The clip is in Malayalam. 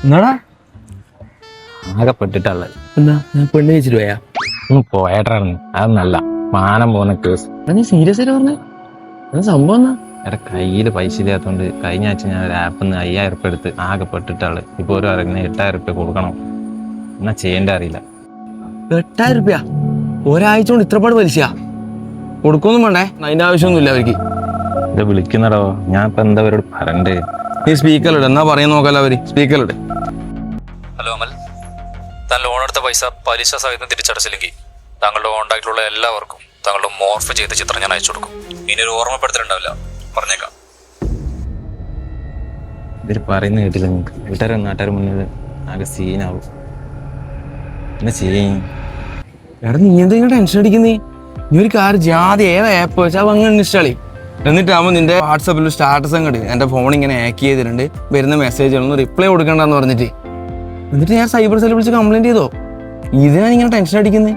എന്നാടാ ആകെപ്പെട്ടിട്ടുള്ളത്. എന്താ ഞാൻ പെണ്ണ് വെച്ചിട്ട് പോയാ? ഒന്ന് പോയേട്ടാണ്, അത് നല്ല മാനം പോകുന്ന കേസ്. നീ സീരിയസ് ആയിട്ട് പറഞ്ഞേ? എന്താ സംഭവം എന്നാ? എന്റെ കയ്യിൽ പൈസ ഇല്ലാത്തതുകൊണ്ട് കഴിഞ്ഞ ആഴ്ച ഞാൻ ഒരു ആപ്പിൽ നിന്ന് 5000 ഉറുപ്പ്യ എടുത്ത് ആകെപ്പെട്ടിട്ടുള്ളത്. ഇപ്പോൾ ഒരു അറിയുന്ന 8000 ഉറുപ്പ്യ കൊടുക്കണം. എന്നാ ചെയ്യേണ്ട അറിയില്ല. 8000 രൂപ ഒരാഴ്ച കൊണ്ട് ഇത്രപാട് പലിശയാ? കൊടുക്കൊന്നും വേണ്ടേ? അതിന്റെ ആവശ്യമൊന്നുമില്ല അവർക്ക്. ഇത് വിളിക്കുന്നടോ, ഞാൻ ഇപ്പൊ എന്താ അവരോട് പറയണ്ടേ? നീ സ്പീക്കറിലിട്, എന്നാ പറയാൻ നോക്കല്ലോ അവര്. സ്പീക്കറിലിട്. ഹലോ അമൽ, താൻ ലോൺ എടുത്ത പൈസ പലിശ സഹിതം തിരിച്ചടച്ചില്ലെങ്കിൽ താങ്കളുടെ കോൺടാക്റ്റിലുള്ള എല്ലാവർക്കും താങ്കളുടെ മോർഫ് ചെയ്ത ചിത്രം ഞാൻ അയച്ചു കൊടുക്കും. ഇനി ഒരു ഓർമ്മപ്പെടുത്തലുണ്ടാവില്ല, പറഞ്ഞേക്കാം. ഇവര് പറയുന്ന കേട്ടില്ല. നിങ്ങൾക്ക് വീട്ടുകാരും നാട്ടുകാരും മുന്നിൽ ആകെ സീനാവും. എന്നാ ചെയ്യും? എടാ നീ എന്താ ഇങ്ങനെ ടെൻഷൻ അടിക്കുന്നേ? നീ ഒരു കാര്യം ജാതി ഏതാ ആപ്പ് വെച്ചാൽ അങ്ങ് ഇൻസ്റ്റാളി. എന്നിട്ടാകുമ്പോൾ നിന്റെ വാട്സാപ്പിൽ സ്റ്റാറ്റസ് അങ്ങോട്ട് എൻ്റെ ഫോൺ ഇങ്ങനെ ഹാക്ക് ചെയ്തിട്ടുണ്ട്, വരുന്ന മെസ്സേജുകളൊന്നും റിപ്ലൈ കൊടുക്കണ്ടെന്ന് പറഞ്ഞിട്ട്. എന്നിട്ട് ഞാൻ സൈബർ സെല്ലിൽ വിളിച്ച് കംപ്ലൈന്റ് ചെയ്തോ? ഇതിനാണ് ഇങ്ങനെ ടെൻഷൻ അടിക്കുന്നത്?